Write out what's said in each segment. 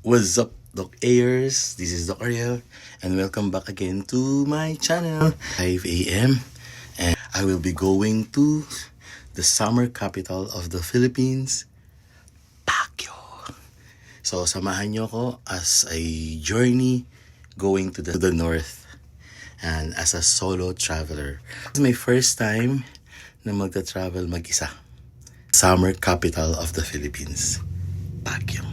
What's up, Doc Ayers? This is Doc Ariel, and welcome back again to my channel. 5 a.m. and I will be going to the summer capital of the Philippines, Baguio. So, samahan niyo ako as a journey going to the north and as a solo traveler. It's my first time na magta-travel mag-isa. Summer capital of the Philippines, Baguio.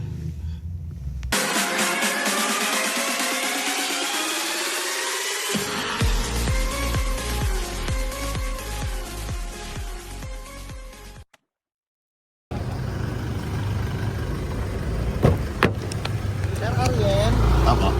Sir Ariel, Apo.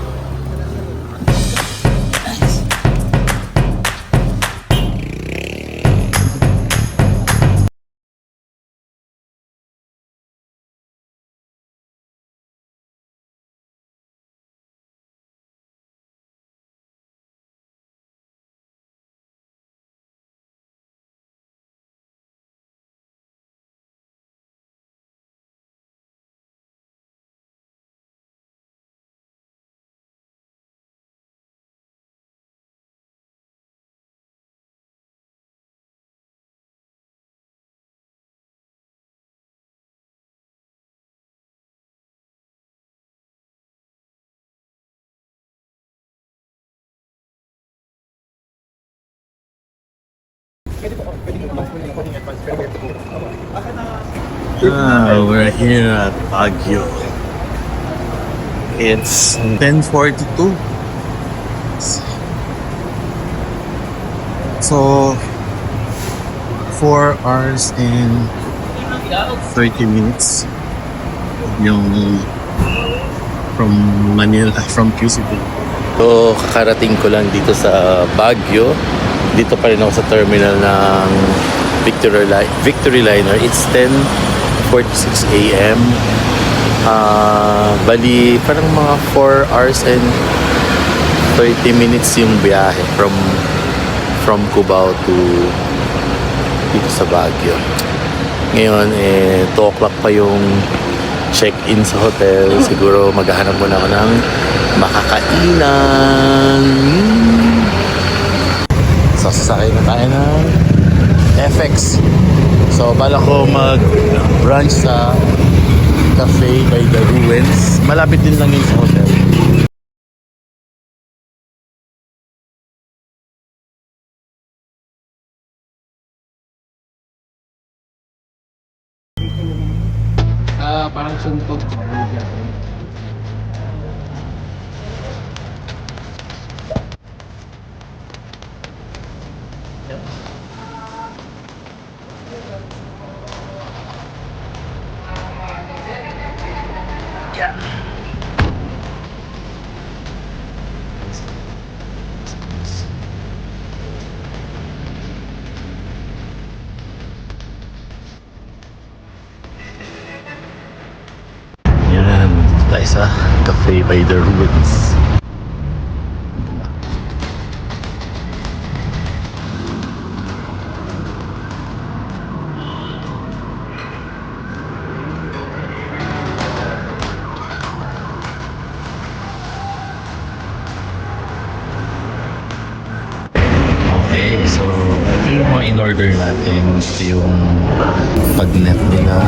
We're here at Baguio. It's 10:42. So 4 hours and 30 minutes yung from Manila, from QC. So kakarating ko lang dito sa Baguio. Dito pa rin ako sa terminal ng Victory Liner. It's 10:46 a.m. Bali, parang mga 4 hours and 30 minutes yung biyahe from Cubao to dito sa Baguio. Ngayon, 2 o'clock pa yung check-in sa hotel. Siguro maghahanap muna ako ng makakainan. So, sasakay na tayo ng FX. So, bala ko mag-brunch sa Cafe by the Ruins. Malapit din lang yun sa hotel. parang suntog. Yan, tayo sa Cafe by the Ruins. Okay, so ito yung mga in-order natin. Ito yung pag-net nila.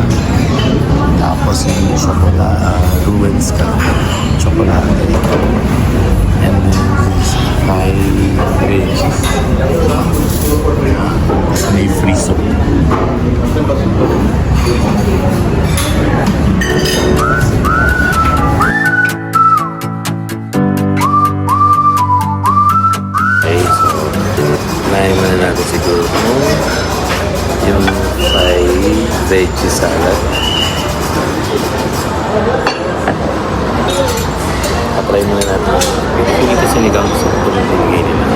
Tapos yung Ruins ka chocolate. And then there's 5 veggies. May free soup. Okay, so nahin muna natin siguro yung 5 veggie salad. Apply muna natin. Pili kasi sinigang soup kung nilagay nila.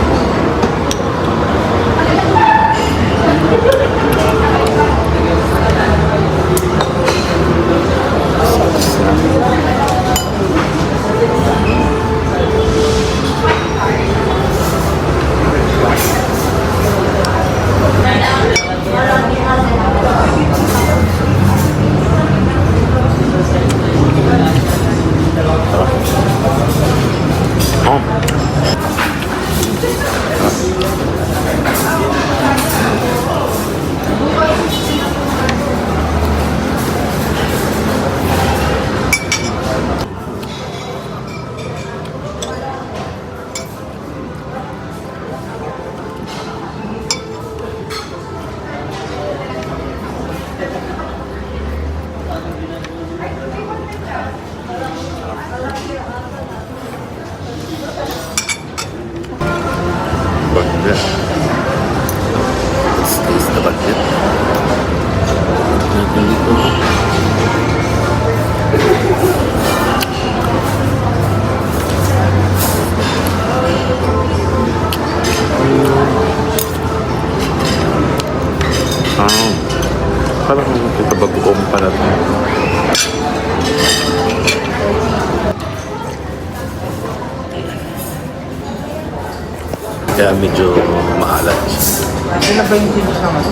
Kaya medyo maalat siya. Sila ba yung finish naman?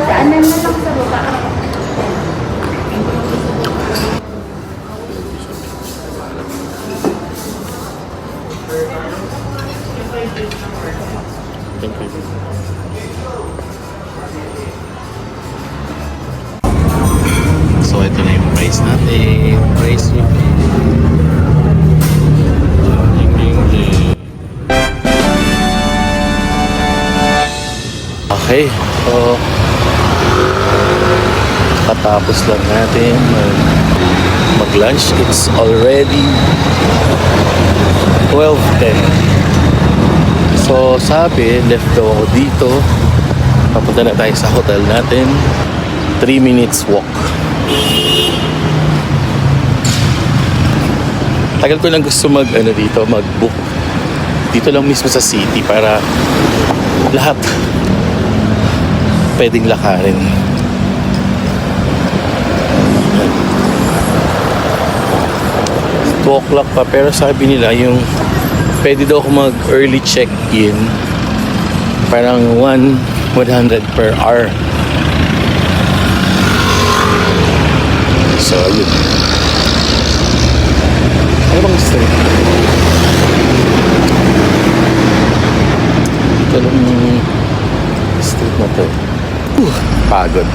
Daanan na lang sa baba. So ito na yung price natin. Price review. Ding, ding, ding. Okay, so katapos lang natin mag-lunch. It's already 12:10. So sabi, left daw ako dito. Papunta na tayo sa hotel natin. 3 minutes walk. Tagal ko lang gusto mag-book dito lang mismo sa city para lahat pwedeng lakarin. 2 o'clock pa, pero sabi nila yung pwede daw ako mag-early check-in, parang 100 per hour. So yun. Ano bang street? Ito lang yung street na to. Pagod.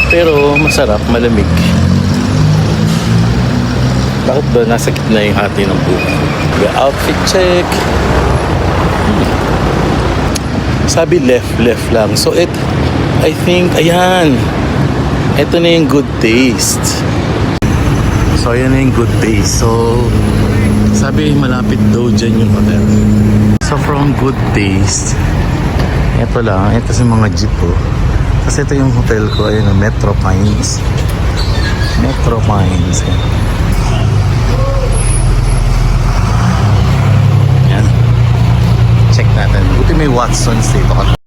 Pero masarap, malamig. Bakit ba nasa gitna yung hati ng buko? The outfit check. Sabi left lang. So I think, ayan. Ito na yung Good Taste. So ayan na yung Good Taste. So sabi malapit daw dyan yung hotel. So from Good Taste, ito lang. Ito sa mga jeep po. Kasi ito yung hotel ko. Ayan, Metro Pines. Metro Pines. Ayan. Check natin. Buti may Watson's dito.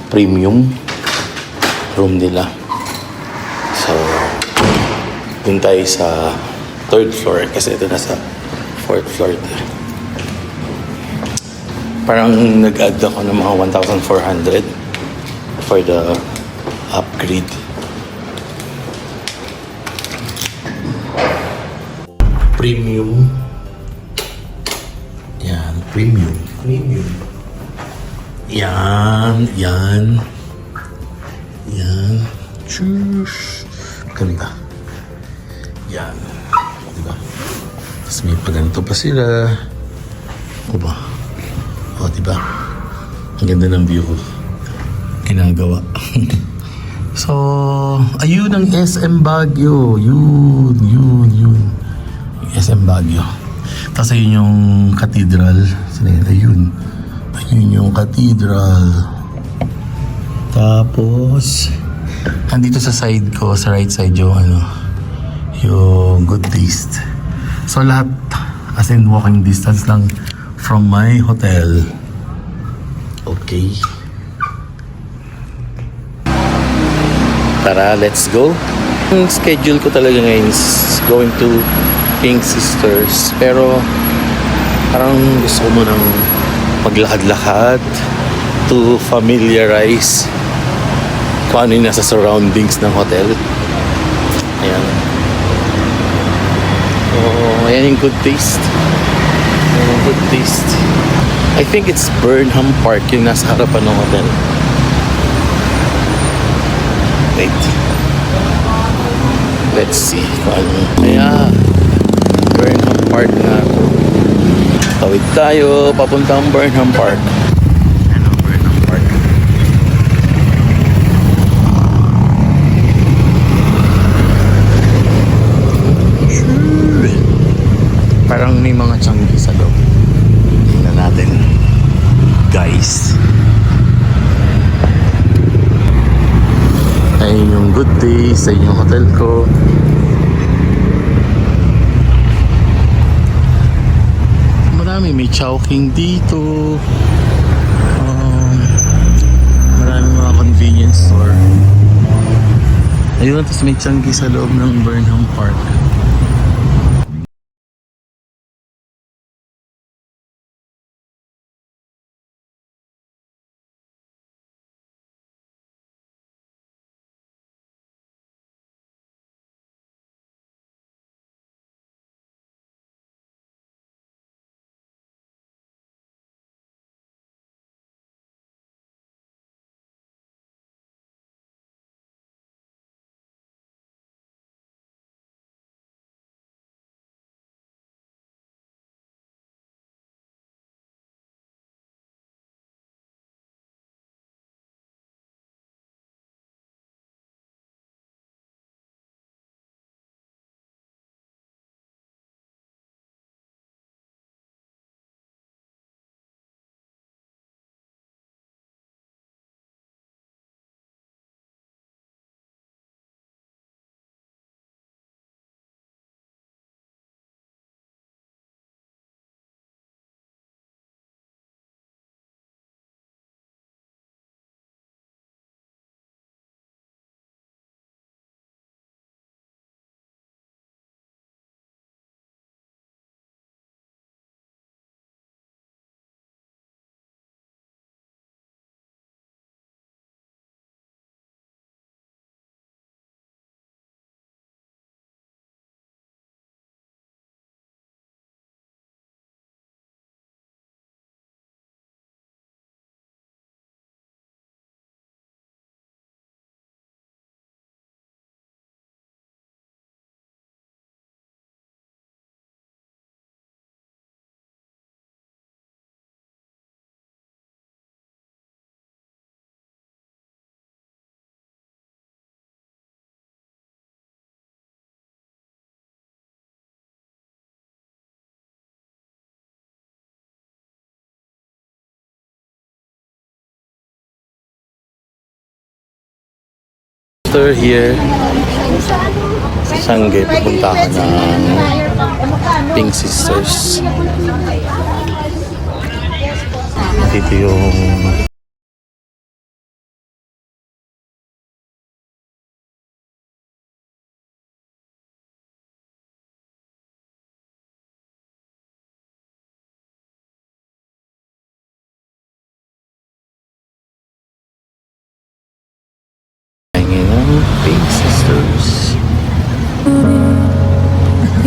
Premium room nila. So, dun tayo sa 3rd floor kasi ito nasa 4th floor. Parang nag-add ako ng mga 1,400 for the upgrade. Premium. Yan, premium. Yan. Tschüss. Ganda. Yan. Diba? Tapos may paganto pa sila. Diba? O, diba? Ang ganda ng view ko. Ginagawa. So, ayun ang SM Baguio. Yun. SM Baguio. Tapos ayun yung cathedral. Ayun yung cathedral. Tapos andito sa side ko, sa right side yung Good Taste. So lahat as in walking distance lang from my hotel. Okay. Tara, let's go. Ang schedule ko talaga ngayon is going to Pink Sisters. Pero parang gusto ko munang maglakad-lakad to familiarize kung ano yung nasa surroundings ng hotel. Ayan. Oh, ayan yung good taste. Ayan, good taste. I think it's Burnham Park yung nasa harapan ng hotel. Wait. Let's see kung ano. Ayan. Burnham Park na. Tawid tayo papuntang Burnham Park. Ano, Burnham Park. Parang may mga tiyanggi sa loob. Tingnan natin. Guys. Ay yung good day sa inyong hotel ko. Marami, may Chowking dito. Marami mga convenience store. Ayun, tapos may tiyanggi sa loob ng Burnham Park. After here, sa Shanghai, pupunta ka ng Pink Sisters. Dito yung Pink Sisters.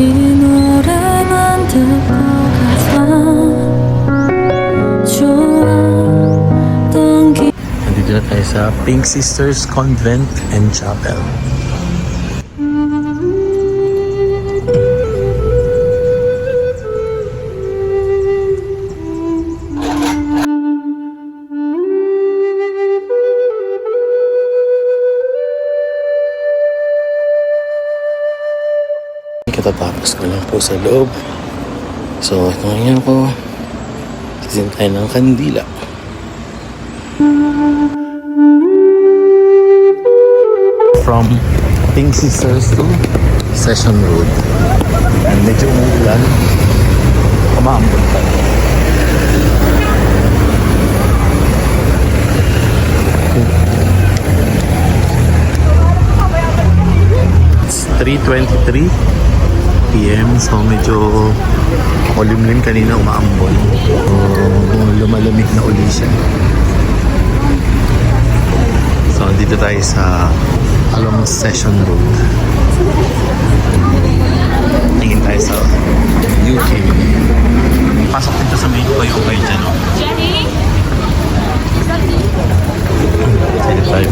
이 노래만 듣고 가사 좋았던 기 Nandito na tayo sa Pink Sisters Convent and Chapel. Katatapos ko lang po sa loob. So, ito ngayon ko. Titin tayo ng kandila. From Pink Sisters to Session Road. And medyo umuulan. Kumaambon tayo. It's 3:23 PM, so medyo makulimlim kanina, umaambon. So, lumalamig na uli siya. So, dito Dito tayo sa along Session Road. Tingin tayo sa UK. Pasok dito sa may Ukay-Ukay dyan, no? Dito tayo.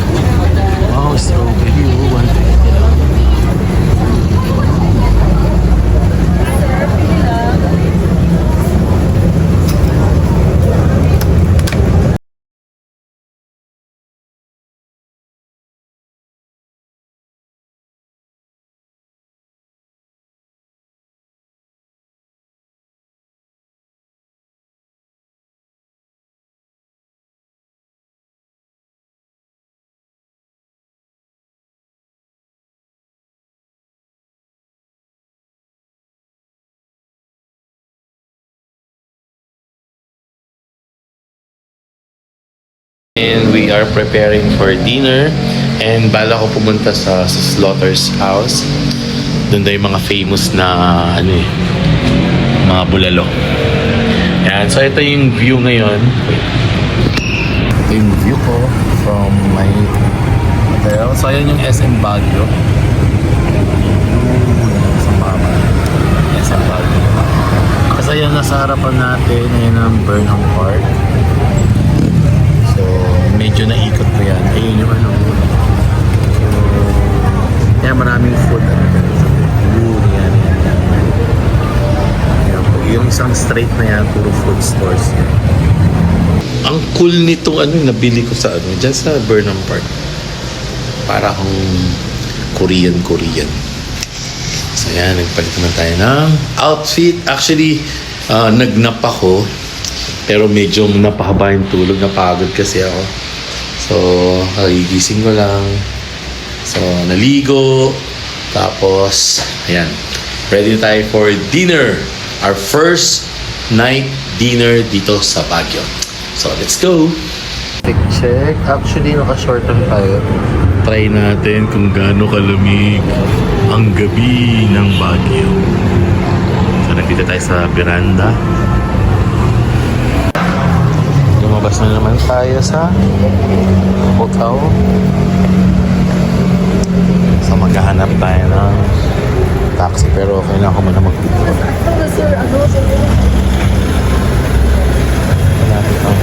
Wow, strawberry. Oh, 150 lang. And we are preparing for dinner. And bala ko pumunta sa Slaughter's house. Doon daw yung mga famous na mga bulalo. Yan. So ito yung view ngayon. Ito yung view ko from my hotel. So ayan yung SM Baguio. Sa mama. SM Baguio. Kasi ayan nasa harapan natin. Ayan ang Burnham Park. So, medyo naikot ko yan. Ayun yung ano. So, kaya maraming food. Yan. Yung isang straight na yan, puro food stores. Ang cool nitong nabili ko sa dyan sa Burnham Park. Para akong Korean. So, yan. Nagpalit naman tayo ng outfit. Actually, nagnap ako. Pero medyo napahaba yung tulog, napagod kasi ako. So, kagigising ko lang. So, naligo. Tapos, ayan. Ready tayo for dinner. Our first night dinner dito sa Baguio. So, let's go! Check. Actually, naka-short lang tayo. Try natin kung gaano kalamig ang gabi ng Baguio. So, nandito tayo sa veranda. Lumabas na naman tayo sa hotel. So maghahanap tayo ng taxi pero okay lang ako muna mag-video. Malapit ang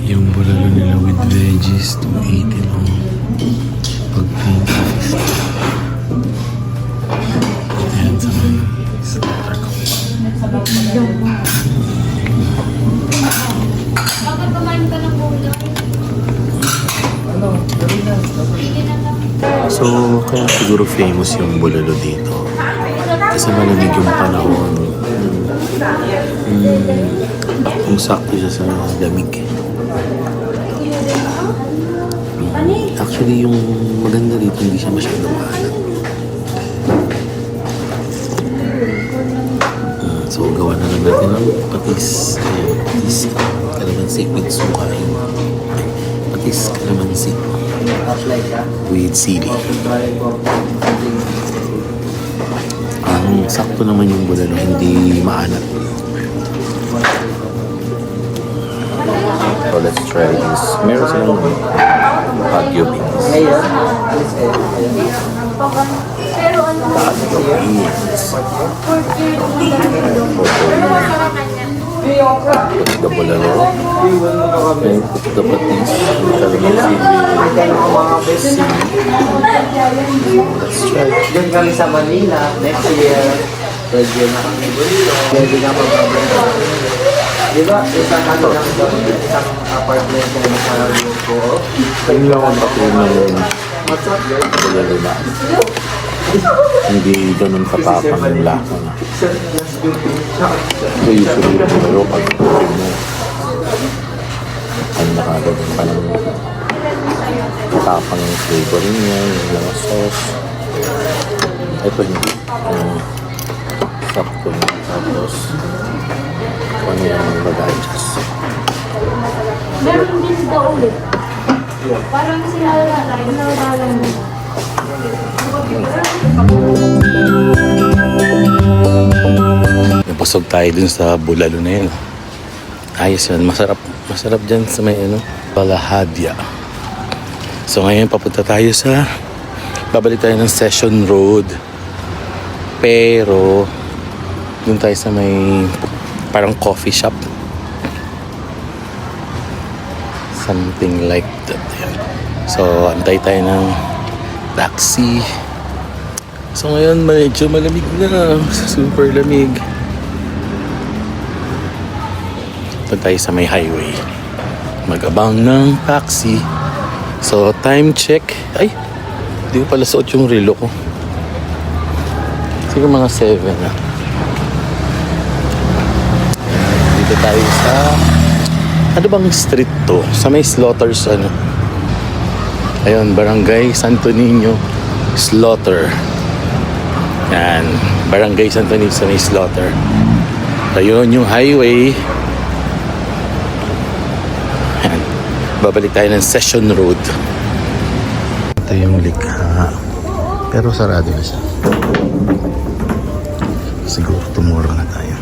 yung bulalo nila with veggies, 280 lang. Pag pink, 50. Ayan sa may slaughter ko. Bakit kumain ka ng ulo? So, kaya siguro famous yung bulalo dito. Kasi malamig yung panahon. Kung sakto siya sa lamig. Actually, yung maganda dito, hindi siya masyadong maalat. So, gawa na lang natin ng patis. Ayan, patis. Kalamansi with sukay. Patis, kalamansi. With sili. Ang sakto naman yung bulalo, hindi maalat. So, let's try this. Meron silang Baguio beans. Baguio beans. Put the bolero. Okay, put the patis. Let's try. Diyan kami sa Manila, next year, third year na kami dito. Hindi na magbabenta. Di ba, isang ano lang doon, isang apartment na nakaroon ko. Ayun lang ang kapag ng What's up, girl? bolero na. Hindi ganun katapang yung lasa na. So usually yung bolero pag kukurin mo, ay nakagano'n pa ng tapang yung flavoring niya, yung mga sauce. Ito hindi. Sakto niya. Tapos, ano yung mag-adjust. Meron din daw ulit. Parang sila nalalang mo. Napasok tayo dun sa bulalo na yun. Ayos yun. Masarap. Masarap dyan sa may Balahadya. So ngayon papunta tayo sa babalik tayo ng Session Road. Pero dun tayo sa may parang coffee shop. Something like that. Yan. So antay tayo ng taxi. So ngayon medyo malamig na. Super lamig. Punta tayo sa may highway. Mag-abang ng taxi. So, time check. Ay, hindi ko pala suot yung relo ko. Siguro mga 7 na. Dito tayo sa... Ano bang street to? Sa may Slaughters, ano? Ayun, Barangay Santo Niño Slaughter. Yan. Barangay Santo Niño sa may Slaughter. Ayun yung highway. Babalik tayo ng Session Road. Ito yung likha. Pero sarado na siya. Siguro tomorrow na tayo.